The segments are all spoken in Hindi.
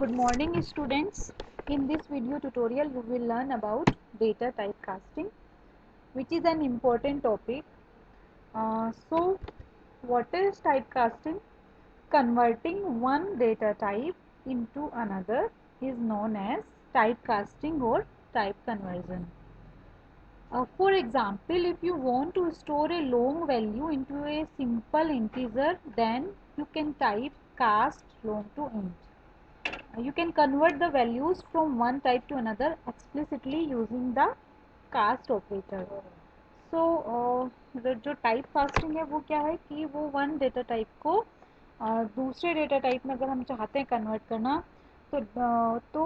Good morning students. In this video tutorial you will learn about data typecasting, which is an important topic. So what is typecasting? Converting one data type into another is known as typecasting or type conversion. For example, if you want to store a long value into a simple integer, then you can type cast long to int. You can convert the values from one type to another explicitly using the cast operator. So जो टाइप कास्टिंग है वो क्या है कि वो वन डेटा टाइप को दूसरे डेटा टाइप में अगर हम चाहते हैं कन्वर्ट करना तो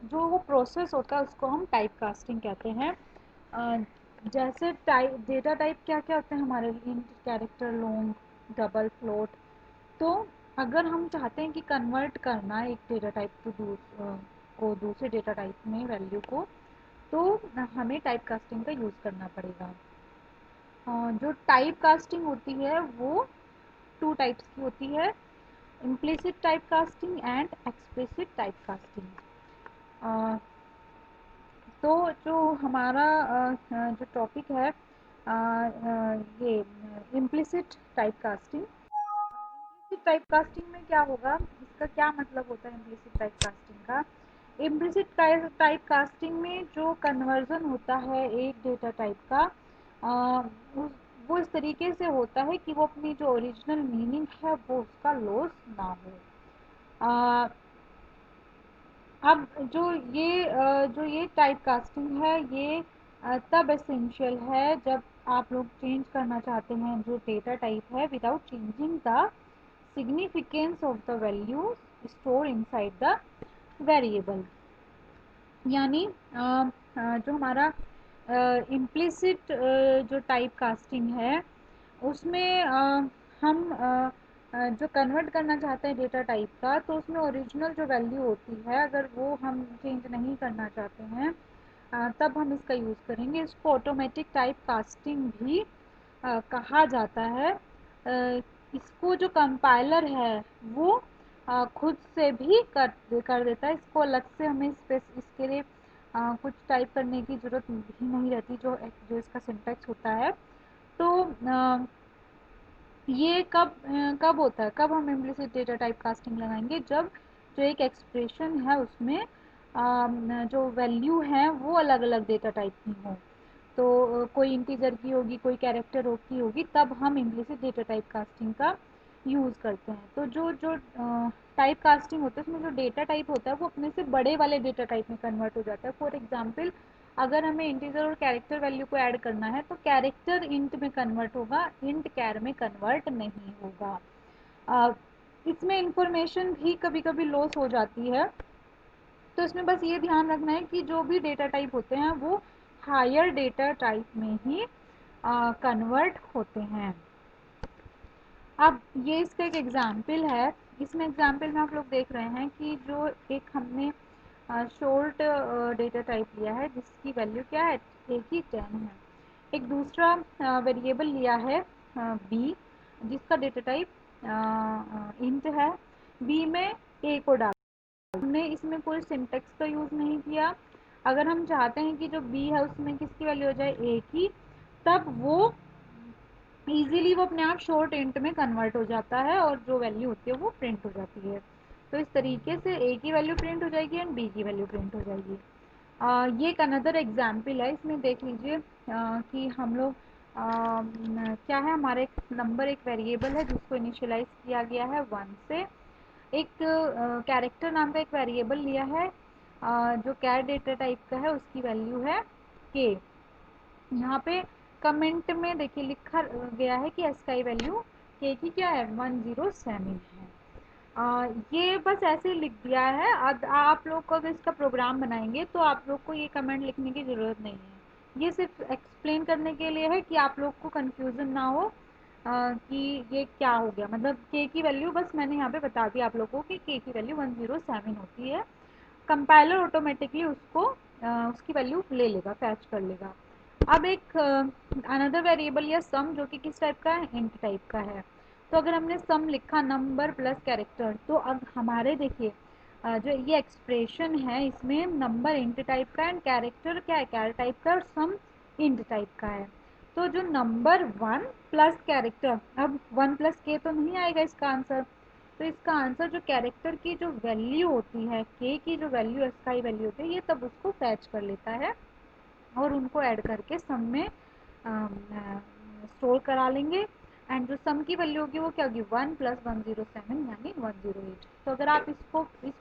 जो वो प्रोसेस होता है उसको हम टाइप कास्टिंग कहते हैं। जैसे डेटा टाइप क्या क्या होते हैं हमारे int, character, long, double, float. तो अगर हम चाहते हैं कि कन्वर्ट करना एक डेटा टाइप को दूसरे डेटा टाइप में वैल्यू को, तो हमें टाइप कास्टिंग का यूज़ करना पड़ेगा। जो टाइप कास्टिंग होती है वो टू टाइप्स की होती है, implicit type casting and explicit type casting. तो जो हमारा जो टॉपिक है ये implicit type casting. Implicit type casting में क्या होगा, इसका क्या मतलब होता है इम्प्लिसिट टाइप कास्टिंग का? इम्प्लिसिट टाइप कास्टिंग में जो कन्वर्जन होता है एक डेटा टाइप का वो इस तरीके से होता है कि वो अपनी जो ओरिजिनल मीनिंग है वो उसका लॉस ना हो। अब जो ये टाइप कास्टिंग है ये तब एसेंशियल है जब आप लोग चेंज करना चाहते हैं जो डेटा टाइप है without changing the significance of the value store inside the variable. यानी जो हमारा इम्प्लिसिट जो टाइप कास्टिंग है उसमें हम जो कन्वर्ट करना चाहते हैं डेटा टाइप का, तो उसमें ओरिजिनल जो वैल्यू होती है अगर वो हम चेंज नहीं करना चाहते हैं तब हम इसका यूज़ करेंगे। इसको ऑटोमेटिक टाइप कास्टिंग भी कहा जाता है। इसको जो कंपाइलर है वो खुद से भी कर देता है। इसको अलग से हमें इसके लिए कुछ टाइप करने की ज़रूरत भी नहीं रहती, जो इसका सिंटैक्स होता है। तो ये कब होता है, कब हम इम्प्लिसिट डेटा टाइप कास्टिंग लगाएंगे? जब जो एक एक्सप्रेशन है उसमें जो वैल्यू है वो अलग अलग डेटा टाइप की हो। तो कोई इंटीजर की होगी, कोई कैरेक्टर की होगी, तब हम इम्प्लिसिट डेटा टाइप कास्टिंग का यूज़ करते हैं। तो जो टाइप कास्टिंग होता है उसमें जो डेटा टाइप होता है वो अपने से बड़े वाले डेटा टाइप में कन्वर्ट हो जाता है। फॉर एग्जांपल, अगर हमें इंटीजर और कैरेक्टर वैल्यू को ऐड करना है तो कैरेक्टर इंट में कन्वर्ट होगा, इंट कैर में कन्वर्ट नहीं होगा। इसमें इंफॉर्मेशन भी कभी कभी लॉस हो जाती है। तो इसमें बस ये ध्यान रखना है कि जो भी डेटा टाइप होते हैं वो हायर डेटा टाइप में ही कन्वर्ट होते हैं। अब ये इसका एक एग्जाम्पल है। इसमें एग्जाम्पल में आप लोग देख रहे हैं कि जो एक हमने शॉर्ट डेटा टाइप लिया है जिसकी वैल्यू क्या है, एक ही 10 है। एक दूसरा वेरिएबल लिया है बी जिसका डेटा टाइप इंट है। बी में ए को डाल, हमने इसमें कोई सिंटेक्स का यूज़ नहीं किया। अगर हम चाहते हैं कि जो बी है उसमें किसकी वैल्यू हो जाए, ए की, तब वो ईजिली वो अपने आप शॉर्ट इंट में कन्वर्ट हो जाता है और जो वैल्यू होती है वो प्रिंट हो जाती है। तो इस तरीके से ए की वैल्यू प्रिंट हो जाएगी एंड बी की वैल्यू प्रिंट हो जाएगी। ये एक अनदर एग्जाम्पल है। इसमें देख लीजिए कि हम लोग क्या है, हमारे एक नंबर एक वेरिएबल है जिसको इनिशियलाइज किया गया है 1 से। एक कैरेक्टर नाम का एक वेरिएबल लिया है जो कैर डेटा टाइप का है, उसकी वैल्यू है के। यहाँ पे कमेंट में देखिए लिखा गया है कि एस की वैल्यू के की क्या है, 107 है। ये बस ऐसे लिख दिया है। अब आप लोग को अगर इसका प्रोग्राम बनाएंगे तो आप लोग को ये कमेंट लिखने की ज़रूरत नहीं है। ये सिर्फ एक्सप्लेन करने के लिए है कि आप लोग को कंफ्यूजन ना हो कि ये क्या हो गया। मतलब के की वैल्यू बस मैंने यहाँ पे बता दिया आप लोगों को कि के की वैल्यू 107 होती है। कंपाइलर ऑटोमेटिकली उसकी वैल्यू ले लेगा, फैच कर लेगा। अब एक अनदर वेरिएबल या सम जो कि किस टाइप का है, इंट टाइप का है। तो अगर हमने सम लिखा नंबर प्लस कैरेक्टर, तो अब हमारे देखिए जो ये एक्सप्रेशन है इसमें नंबर इंट टाइप का एंड कैरेक्टर क्या है, कैर टाइप का, और सम इंट टाइप का है। तो जो नंबर 1 प्लस कैरेक्टर, अब 1 प्लस के तो नहीं आएगा इसका आंसर, तो इसका आंसर जो कैरेक्टर की जो वैल्यू होती है, के की जो वैल्यू स्काई वैल्यू होती है, ये तब उसको फैच कर लेता है और उनको ऐड करके सम में स्टोर करा लेंगे। एंड जो सम की वैल्यू होगी वो क्या होगी, 1 प्लस 107 यानी 108। तो अगर आप इस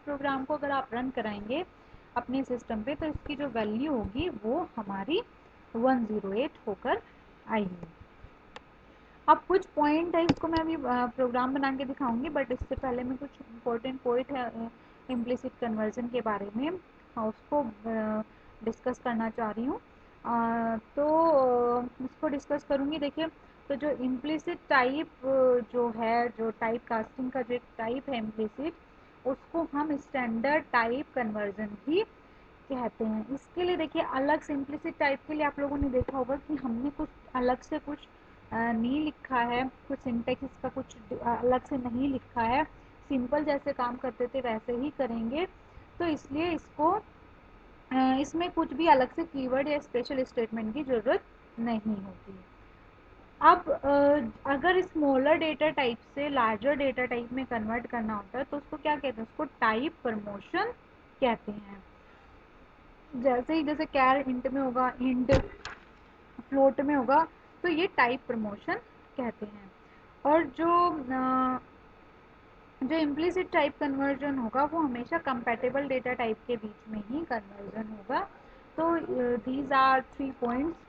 प्रोग्राम को अगर आप रन कराएंगे अपने सिस्टम पे, तो इसकी जो वैल्यू होगी वो हमारी 108 होकर आएगी। अब कुछ पॉइंट है, इसको मैं अभी प्रोग्राम बना के दिखाऊंगी, बट इससे पहले मैं कुछ इम्पोर्टेंट पॉइंट है इम्प्लिसिट कन्वर्जन के बारे में, उसको डिस्कस करना चाह रही हूँ। तो इसको डिस्कस करूँगी। देखिए, तो जो इम्प्लिसिट टाइप जो है, जो टाइप कास्टिंग का जो एक टाइप है इम्प्लिसिट, उसको हम स्टैंडर्ड टाइप कन्वर्जन भी कहते हैं। इसके लिए देखिए, अलग से इम्प्लिसिट टाइप के लिए आप लोगों ने देखा होगा कि हमने कुछ अलग से कुछ नहीं लिखा है, कुछ सिंटेक्स इसका कुछ अलग से नहीं लिखा है, सिंपल जैसे काम करते थे वैसे ही करेंगे। तो इसलिए इसको इसमें कुछ भी अलग से कीवर्ड या स्पेशल स्टेटमेंट की ज़रूरत नहीं होती। अब अगर स्मॉलर डेटा टाइप से लार्जर डेटा टाइप में कन्वर्ट करना होता है तो उसको क्या कहते हैं, उसको टाइप प्रमोशन कहते हैं। जैसे कैर इंट में होगा, इंट फ्लोट में होगा, तो ये टाइप प्रमोशन कहते हैं। और जो इम्प्लिसिट टाइप कन्वर्जन होगा वो हमेशा कंपैटिबल डेटा टाइप के बीच में ही कन्वर्जन होगा। तो these are 3 points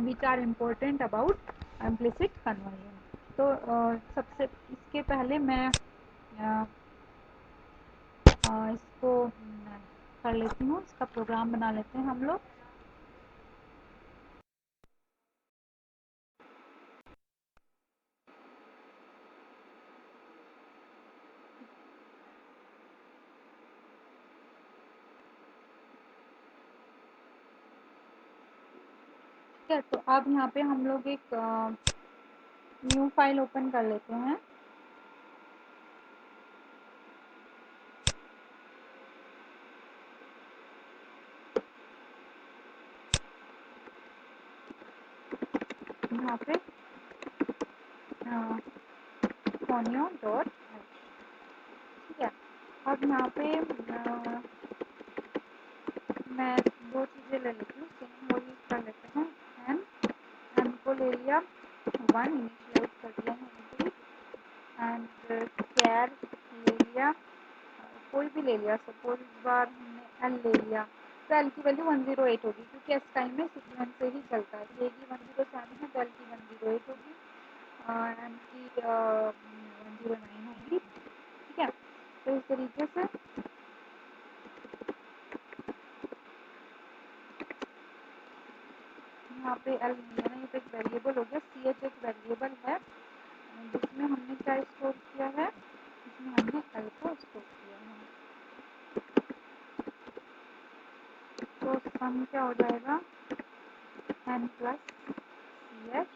which are important about implicit conversion. तो सबसे इसके पहले मैं इसको कर लेती हूँ, इसका प्रोग्राम बना लेते हैं हम लोग। ठीक है, तो अब यहाँ पे हम लोग एक न्यू फाइल ओपन कर लेते हैं। यहाँ पे फोनियो डॉट, ठीक है। अब यहाँ पे मैं दो चीज़ें ले लेती हूँ, सेम वो यूज़ कर लेते हैं। एन एन को ले लिया, 1 इनिशियलाइज कर दिया है, एंड कैर ले लिया, कोई भी ले लिया, सपोज इस बार हमने एल ले लिया, तो एल की वैल्यू 108 होगी, क्योंकि एस टाइम में सीक्वेंस से ही चलता है। ए की 107 है तो एल की 108 होगी, एम की 109 होगी। ठीक है, तो इस तरीके से यहाँ पे एल नहीं है ना, ये तो एक वेरिएबल हो गया। सी एच एक वेरिएबल है जिसमें हमने क्या स्टोर किया है, इसमें हमने एल को स्टोर किया है। तो सम क्या हो जाएगा, N plus C H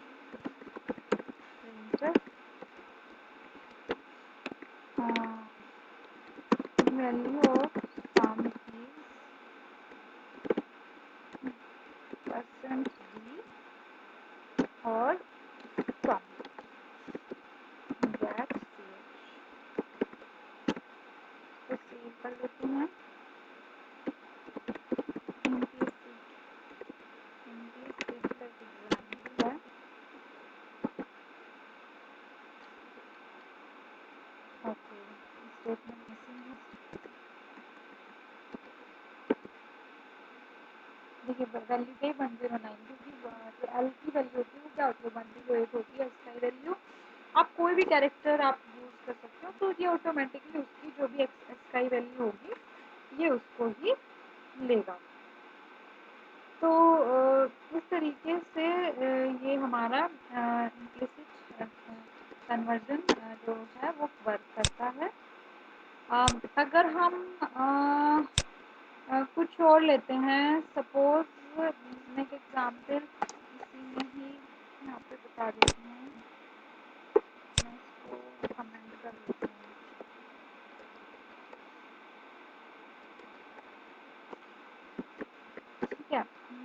value of sum is percent D और सम दैट सी एच। तो सेव कर लेते हैं। ओके, स्टेटमेंट मिसिंग है। देखिए वैल्यू क्या है, 109, क्योंकि जो एल की वैल्यू होती है वो क्या होती है, 108 होती है इसका वैल्यू। आप कोई भी कैरेक्टर आप यूज़ कर सकते हो, तो ये ऑटोमेटिकली उसकी जो भी स्काई वैल्यू होगी ये उसको ही लेगा। तो इस तरीके से ये हमारा इम्प्लिसिट कन्वर्जन जो है वो वर्क करता है। अगर हम कुछ और लेते हैं, सपोज मैं एक एग्जाम्पल इसी में ही यहाँ पे बता देती हूँ, मैं इसको कमेंट कर लेती हूँ।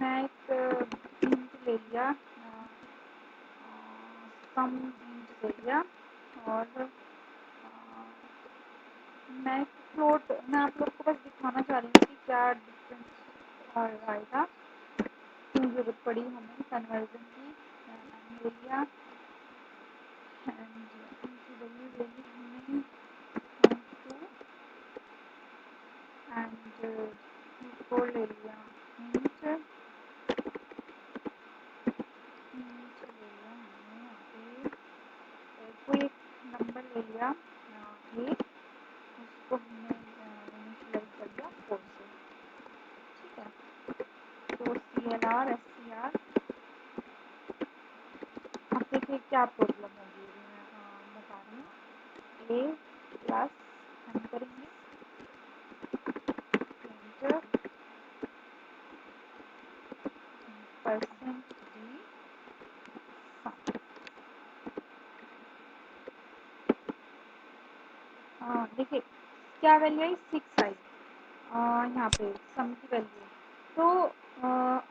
मैं एक इंट ले लिया, सम इंट ले लिया, और मैं फ्लोट, मैं आप लोग को बस दिखाना चाह रही हूँ कि क्या डिफरेंस आएगा, क्यों जरूरत पड़ी हमें कन्वर्जन की। ले लिया एंड इनकी वैल्यू ले ली हमने 2 एंड को ले लिया इंट ले लिया हमने यहाँ पे कोई एक नंबर ले लिया ए, उसको हमने इनिशियलाइज कर दिया 4 से। ठीक है, तो CLR SCR, अब देखिए क्या प्रॉब्लम होगी, मैं बता रही हूँ। ए प्लस हम करेंगे इंटर परसेंट डी सम। देखिए क्या वैल्यू है 6 आई यहाँ पे सम की वैल्यू। तो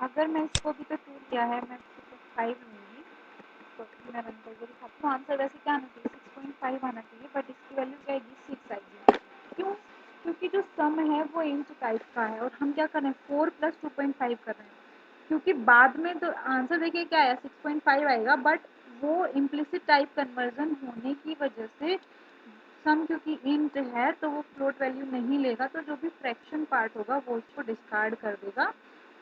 अगर मैं इसको भी तो 2 लिया है, मैं इसको 5 लूँगी, तो मैं रन करके दिखाती हूँ। आंसर वैसे क्या आना चाहिए 6.5 आना चाहिए, बट इसकी वैल्यू क्या आएगी 6 आएगी। क्यों? क्योंकि जो सम है वो इंट टाइप का है और हम क्या कर रहे हैं 4 + 2.5 कर रहे हैं, क्योंकि बाद में तो आंसर देखिए क्या आया 6.5 आएगा, बट वो इम्प्लिसिट टाइप कन्वर्जन होने की वजह से सम क्योंकि इंट है तो वो फ्लोट वैल्यू नहीं लेगा, तो जो भी फ्रैक्शन पार्ट होगा वो उसको डिस्कार्ड कर देगा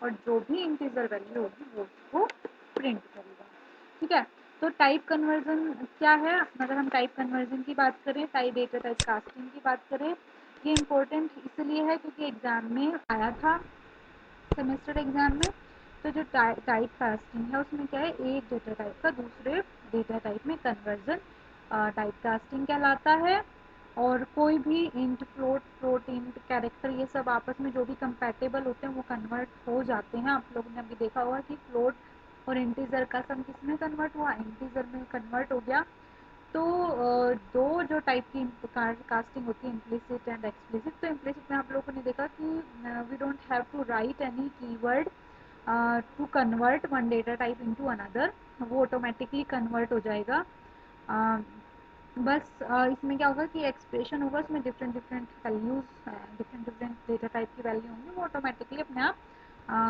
और जो भी इंटीजर वैल्यू होगी वो उसको प्रिंट करेगा। ठीक है, तो टाइप कन्वर्जन क्या है, अगर हम टाइप कन्वर्जन की बात करें, टाइप डेटा टाइप कास्टिंग की बात करें, ये इम्पोर्टेंट इसलिए है क्योंकि एग्जाम में आया था, सेमेस्टर एग्जाम में। तो जो टाइप कास्टिंग है उसमें क्या है, एक डेटा टाइप का दूसरे डेटा टाइप में कन्वर्जन टाइप कास्टिंग कहलाता है। और कोई भी int float, float int character, ये सब आपस में जो भी कंपैटिबल होते हैं वो कन्वर्ट हो जाते हैं। आप लोगों ने अभी देखा होगा कि फ्लोट और इंटीजर का सम किस में कन्वर्ट हुआ, इंटीजर में कन्वर्ट हो गया। तो दो जो टाइप की कास्टिंग होती है, इम्प्लिसिट एंड एक्सप्लिसिट। तो इम्प्लिसिट में आप लोगों ने देखा कि we don't have to write any keyword to convert one data type into another, वो ऑटोमेटिकली कन्वर्ट हो जाएगा। बस इसमें क्या होगा कि एक्सप्रेशन होगा, उसमें different different values, different different data type की वैल्यू होंगी, वो ऑटोमेटिकली अपने आप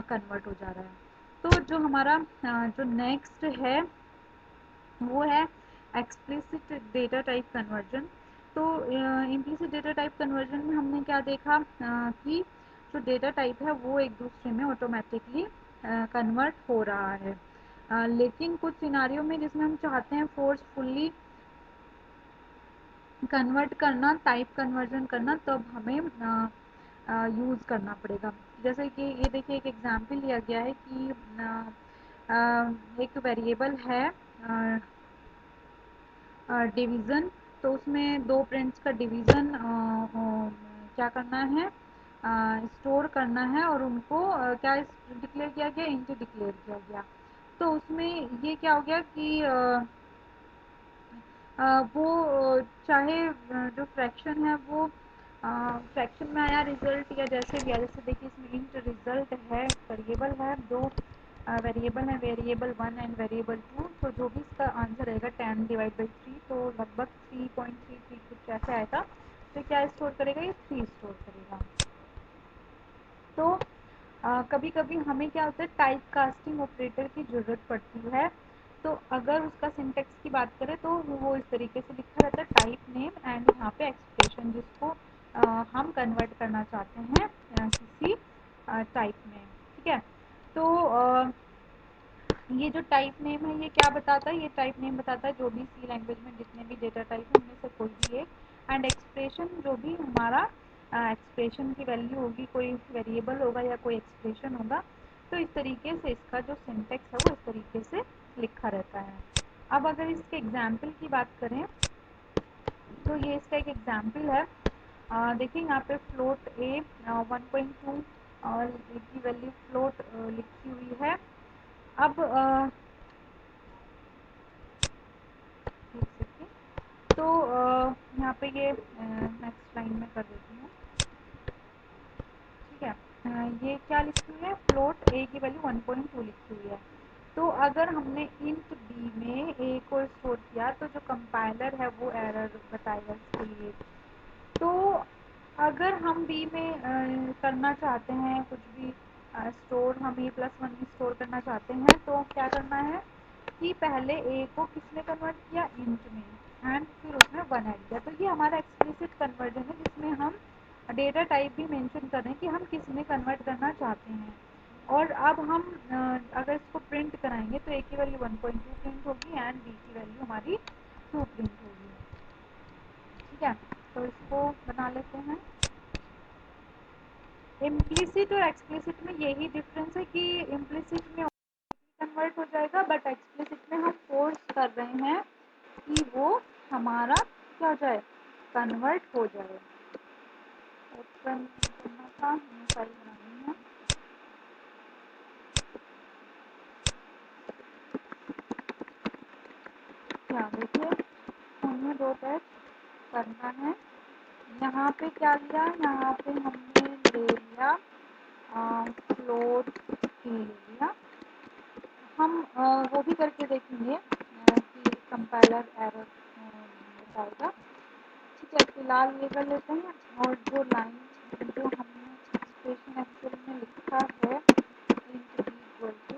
कन्वर्ट हो जा रहा है। तो जो हमारा जो नेक्स्ट है वो है एक्सप्लिसिट डेटा टाइप कन्वर्जन। तो इम्प्लिसिट डेटा टाइप कन्वर्जन में हमने क्या देखा कि जो डेटा टाइप है वो एक दूसरे में ऑटोमेटिकली कन्वर्ट हो रहा है। लेकिन कुछ सिनारियों में जिसमें हम चाहते हैं फोर्सफुली कन्वर्ट करना, टाइप कन्वर्जन करना, तब हमें यूज़ करना पड़ेगा। जैसे कि ये देखिए एक एग्जांपल लिया गया है कि एक वेरिएबल है डिवीज़न, तो उसमें दो प्रिंट्स का डिवीज़न क्या करना है, स्टोर करना है, और उनको क्या डिक्लेयर किया गया, इंट डिक्लेयर किया गया। तो उसमें ये क्या हो गया कि वो चाहे जो फ्रैक्शन है वो फ्रैक्शन में आया रिजल्ट, या जैसे भी आया, जैसे देखिए इसमें इंट रिजल्ट है, वेरिएबल है, दो वेरिएबल है, वेरिएबल 1 एंड वेरिएबल 2। तो जो भी इसका आंसर रहेगा 10/3, तो लगभग 3.33 कुछ ऐसे आएगा। तो क्या स्टोर करेगा, ये 3 स्टोर करेगा। तो कभी कभी हमें क्या होता है टाइप कास्टिंग ऑपरेटर की ज़रूरत पड़ती है। तो अगर उसका सिंटेक्स की बात करें तो वो इस तरीके से लिखा रहता है, टाइप नेम एंड यहाँ पे एक्सप्रेशन, जिसको हम कन्वर्ट करना चाहते हैं किसी टाइप में। ठीक है, तो ये जो टाइप नेम है ये क्या बताता है, ये टाइप नेम बताता है जो भी सी लैंग्वेज में जितने भी डेटा टाइप है उनमें से कोई भी एक, एंड एक्सप्रेशन जो भी हमारा एक्सप्रेशन की वैल्यू होगी, कोई वेरिएबल होगा या कोई एक्सप्रेशन होगा। तो इस तरीके से इसका जो सिंटेक्स है वो इस तरीके से लिखा रहता है। अब अगर इसके एग्जाम्पल की बात करें तो ये इसका एक एग्जाम्पल है। देखिए यहाँ पे फ्लोट ए 1.2 और ए की वैल्यू फ्लोट लिखी हुई है। अब एक सेकेंड, तो यहाँ पे ये नेक्स्ट लाइन में कर देती हूँ। ठीक है, ये क्या लिखी हुई है, फ्लोट ए की वैल्यू 1.2 लिखी हुई है। तो अगर हमने इंट बी में ए को स्टोर किया तो जो कंपाइलर है वो एरर बताएगा इसके लिए। तो अगर हम बी में करना चाहते हैं कुछ भी स्टोर, हम ए+1 में स्टोर करना चाहते हैं तो क्या करना है कि पहले ए को किसने कन्वर्ट किया, इंट में, एंड फिर उसमें 1 ऐड किया। तो ये हमारा एक्सप्लिसिट कन्वर्जन है जिसमें हम डेटा टाइप भी मेंशन कर रहे हैं कि हम किस में कन्वर्ट करना चाहते हैं। और अब हम अगर इसको प्रिंट कराएंगे तो ए की वैल्यू 1.2 प्रिंट होगी एंड बी की वैल्यू हमारी 2 प्रिंट होगी। ठीक है, तो इसको बना लेते हैं। इम्प्लिसिट और एक्सप्लिसिट में यही डिफरेंस है कि इम्प्लिसिट में कन्वर्ट हो जाएगा बट एक्सप्लिसिट में हम फोर्स कर रहे हैं कि वो हमारा क्या हो जाए, कन्वर्ट हो जाए। ओपन करना था, न्यू फाइल बनानी है। क्या देखिए, हमें दो टेस्ट करना है। यहाँ पे क्या लिया, यहाँ पे हमने ले लिया फ्लोट के ले लिया। हम वो भी करके देखेंगे कि कंपाइलर एरर बताएगा। ठीक है, फिलहाल ये कर लेते हैं। और जो लाइन जो हमने एक्सप्रेशन एक्चुअल में लिखा है इंट बी इक्वल टू,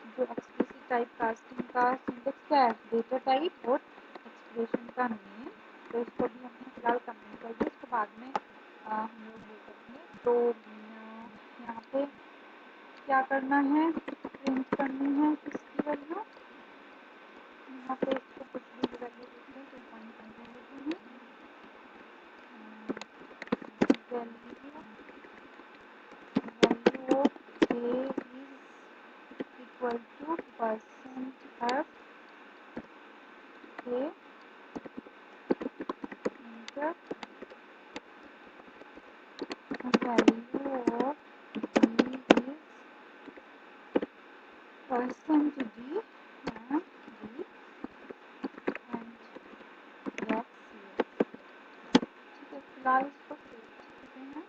जो एक्सप्लिसिट टाइप कास्टिंग का सिंटेक्स क्या है, डेटा टाइप और एक्सप्रेशन का नेम। तो इसको भी हमने फिलहाल कमेंट कर दिया, इसको बाद में हम लोग वो करेंगे। तो यहाँ पे क्या करना है, प्रिंट करनी है किसकी वैल्यू, यहाँ पे इसको कुछ भी वैल्यू देते हैं, 2.5 देते हैं। Value of A is equal to percent F A enter value of B is percent D and D and ठीक है, फिलहाल इसको सेव करते हैं।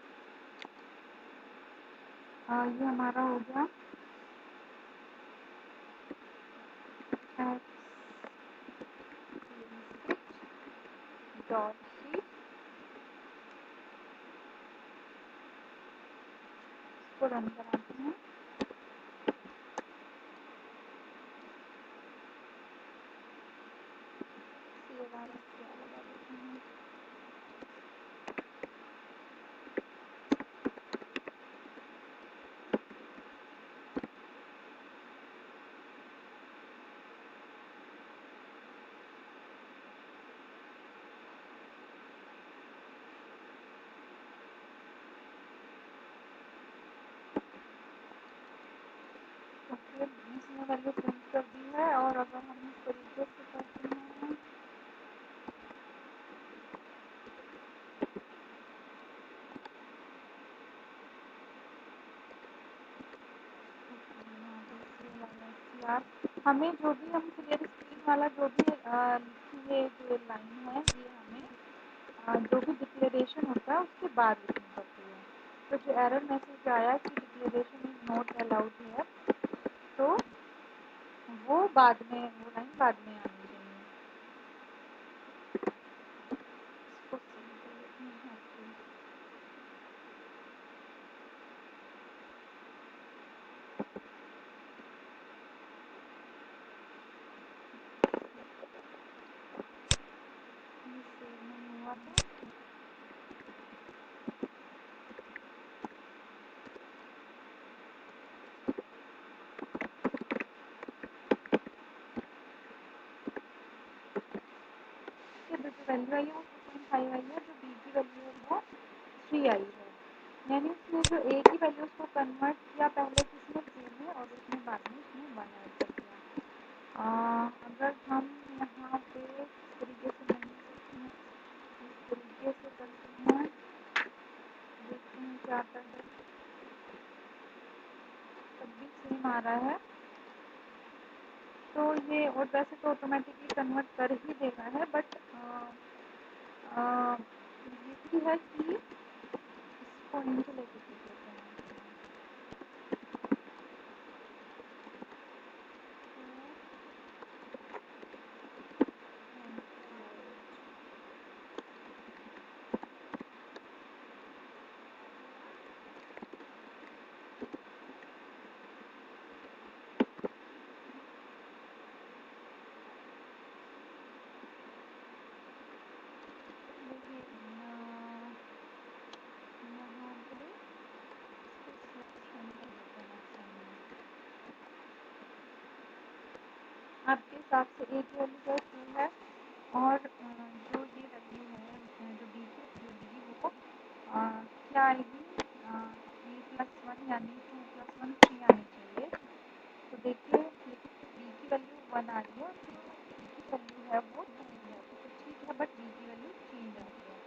ये हमारा हो गया डॉट सी। इसको रन कराते हैं। सेव आर एस लगा देते हैं। ओके, इसने वैल्यू प्रिंट कर दी है। और अगर हम इस तरीके से करते हैं हमें जो भी हम क्लियर स्क्रीन वाला जो भी लिखी है जो लाइन है ये हमें जो भी डिक्लेरेशन होता है उसके बाद लिखनी पड़ती है। तो जो एरर मैसेज आया कि डिक्लेरेशन इज नॉट अलाउड है तो वो बाद में, वो लाइन बाद में आनी चाहिए। इसको सेव कर लेते हैं। सेव नहीं हुआ था। जो वैल्यू आई है वो 2.5 आई है, जो बी की वैल्यू है वो 3 आई है। यानी उसने जो ए की वैल्यू उसको कन्वर्ट किया पहले किसने, 2 में, और उसने बाद में उसमें 1 ऐड कर दिया। अगर हम यहाँ पे इस तरीके से नहीं करते हैं, इस तरीके से करते हैं, देखते हैं क्या आता है, तब भी सेम आ रहा है। तो ये, और वैसे तो ऑटोमेटिकली कन्वर्ट कर ही देगा है, बट ये भी है कि पॉइंट लेके सीख लेते हैं। आपके हिसाब से ए की वैल्यू क्या टू है और जो ये वैल्यू है जो बी की वैल्यू होगी वो क्या आएगी, ए प्लस वन यानी टू प्लस वन थ्री आनी चाहिए। तो देखिए बी की वैल्यू वन आ रही है और जो ए की वैल्यू है वो टू है, तो ठीक है, बट बी की वैल्यू चेंज आ रही है।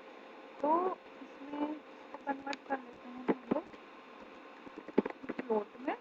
तो इसमें इसको कन्वर्ट कर लेते हैं हम लोग फ्लोट में।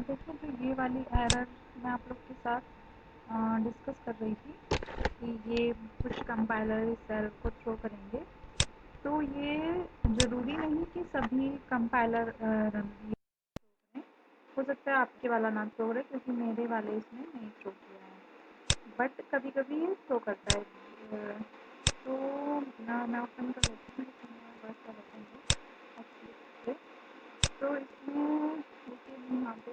देखिए जो ये वाली एरर मैं आप लोग के साथ डिस्कस कर रही थी कि ये कुछ कंपाइलर इस एरर को थ्रो करेंगे, तो ये ज़रूरी नहीं कि सभी कंपाइलर रन करें। हो सकता है आपके वाला ना थ्रो करे क्योंकि मेरे वाले इसमें नहीं थ्रो किया है, बट कभी कभी ये थ्रो करता है। तो मैं ओपन कर लेती हूँ बस कर लेते हैं। तो इसमें देखिए यहाँ पे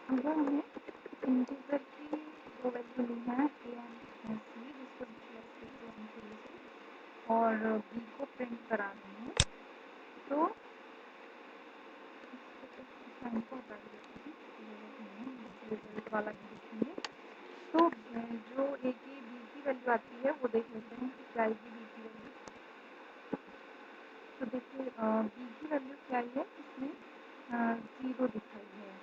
अगर हमें इंटीजर की दो वैल्यू ली है ए एंड सी, जिसको प्लस के टू एंड थ्री से, और बी को प्रिंट करानी है, तो साइन को हटा देते हैं, रिजल्ट वाला भी देखेंगे। तो जो ए की बी की वैल्यू आती है वो देख लेते हैं कि क्या आएगी बी की वैल्यू। तो देखिए बी की वैल्यू क्या आई है, इसमें ज़ीरो दिखाई है।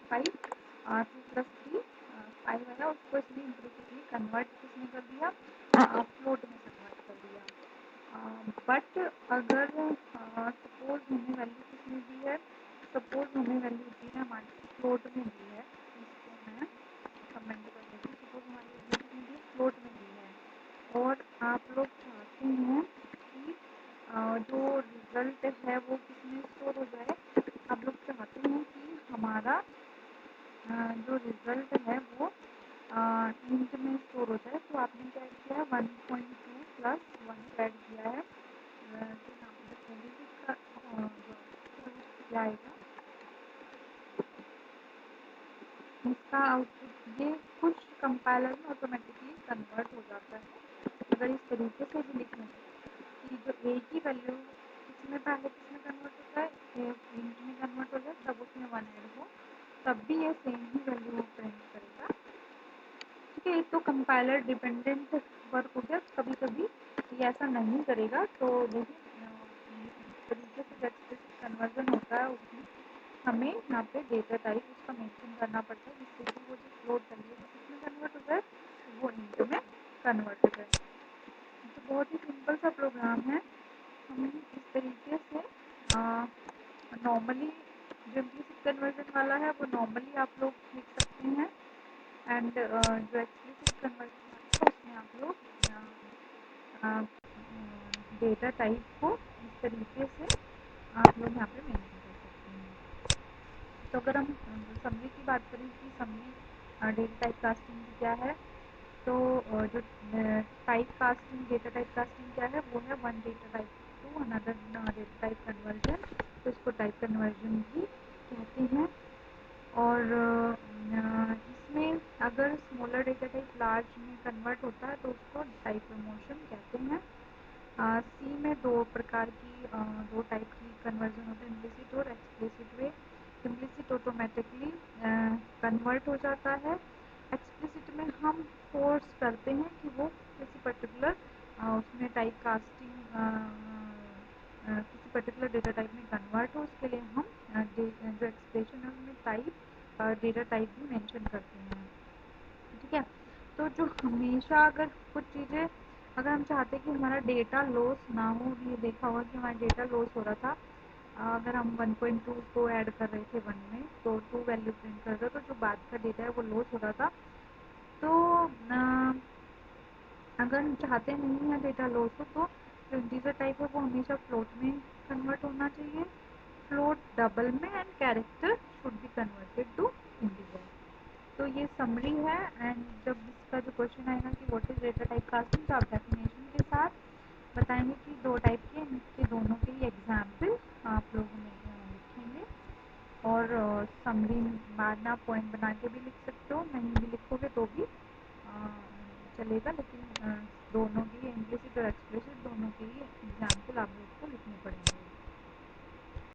Five two plus three five आया, उसको इसने इम्प्लिसिटली कन्वर्ट किसने कर दिया, फ्लोट में कन्वर्ट कर दिया। बट अगर सपोज हमें वैल्यू किसने दी है, सपोज हमें वैल्यू दी है हमारी फ्लोट में दी है, इसको मैं कमेंट कर देती हूँ। सपोज हमारी वैल्यू किसने दी, फ्लोट में दी है, और आप लोग चाहते हैं कि जो रिजल्ट है वो किसमें स्टोर हो जाए, आप लोग चाहते हैं कि हमारा जो रिजल्ट है वो इंट में स्टोर हो जाए। तो आपने क्या किया है, 1.2 प्लस वन को ऐड किया है। तो यहाँ पे देखोगे कि इसका जो आउटपुट क्या आएगा, इसका आउटपुट ये कुछ कंपाइलर में ऑटोमेटिकली कन्वर्ट हो जाता है अगर इस तरीके से भी लिखने। कि जो ए की वैल्यू किसमें पहले किसमें कन्वर्ट होता है, इंट में कन्वर्ट हो जाए तब उसमें वन ऐड हो, तब भी ये सेम ही वैल्यू प्रिंट करेगा। ठीक है, तो कंपाइलर डिपेंडेंट वर्क हो गया। कभी कभी ये ऐसा नहीं करेगा, तो देखिए इस तरीके से जो एक्सप्लिसिट कन्वर्जन होता है उसमें हमें यहाँ पे डेटा टाइप उसका मेंशन करना पड़ता है, जिससे कि वो जो फ्लोट वैल्यू जो किसमें कन्वर्ट हो जाए, वो इंट में कन्वर्ट हो जाए। तो बहुत ही सिंपल सा प्रोग्राम है। हम इस तरीके से नॉर्मली जो इम्प्लिसिट कन्वर्जन वाला है वो नॉर्मली आप लोग लिख सकते हैं, एंड जो एक्सप्लिसिट कन्वर्जन वाला है उसमें आप लोग डेटा टाइप को इस तरीके से आप लोग यहाँ पे मेंशन कर सकते हैं। तो अगर हम समरी की बात करें कि समरी डेटा टाइप कास्टिंग क्या है, तो जो type casting data type casting क्या है, वो है one data type two another data type conversion. तो इसको टाइप कन्वर्जन भी कहते हैं। और इसमें अगर स्मॉलर डेटा टाइप लार्ज में कन्वर्ट होता है तो उसको टाइप प्रमोशन कहते हैं। सी में दो प्रकार की दो टाइप की कन्वर्जन होते हैं, इम्प्लिसिट और एक्सप्लिसिट वे। इम्प्लिसिट ऑटोमेटिकली कन्वर्ट हो जाता है। एक्सप्लिसिट में हम फोर्स करते हैं कि वो किसी पर्टिकुलर उसमें टाइप कास्टिंग किसी पर्टिकुलर डेटा टाइप में कन्वर्ट हो, उसके लिए हम जो एक्सप्रेशन है उसमें टाइप डेटा टाइप भी मेंशन करते हैं। ठीक है, तो जो हमेशा अगर कुछ चीज़ें अगर हम चाहते हैं कि हमारा डेटा लॉस ना हो, ये देखा होगा कि हमारा डेटा लॉस हो रहा था, अगर हम 1.2 को ऐड कर रहे थे वन में तो 2 वैल्यू प्रिंट कर रहे थे, तो जो बाद का डेटा है वो लॉस हो रहा था। तो अगर हम चाहते नहीं है डेटा लॉस हो, तो जो इंटीजर टाइप है वो हमेशा फ्लोट में कन्वर्ट होना चाहिए, फ्लोट डबल में, and character should be converted to integer. तो ये समरी है। एंड जब इसका जो क्वेश्चन आएगा कि what is data type casting, तो आप डेफिनेशन के साथ बताएंगे कि दो टाइप के, इसके दोनों के ही एग्जाम्पल आप लोग हमें लिखेंगे। और समरी बाद में आप पॉइंट बना के भी लिख सकते हो, नहीं भी लिखोगे तो भी चलेगा, लेकिन दोनों की इम्प्लिसिट और एक्सप्लिसिट दोनों के ही एग्जाम्पल आप लोग को लिखने पड़ेंगे।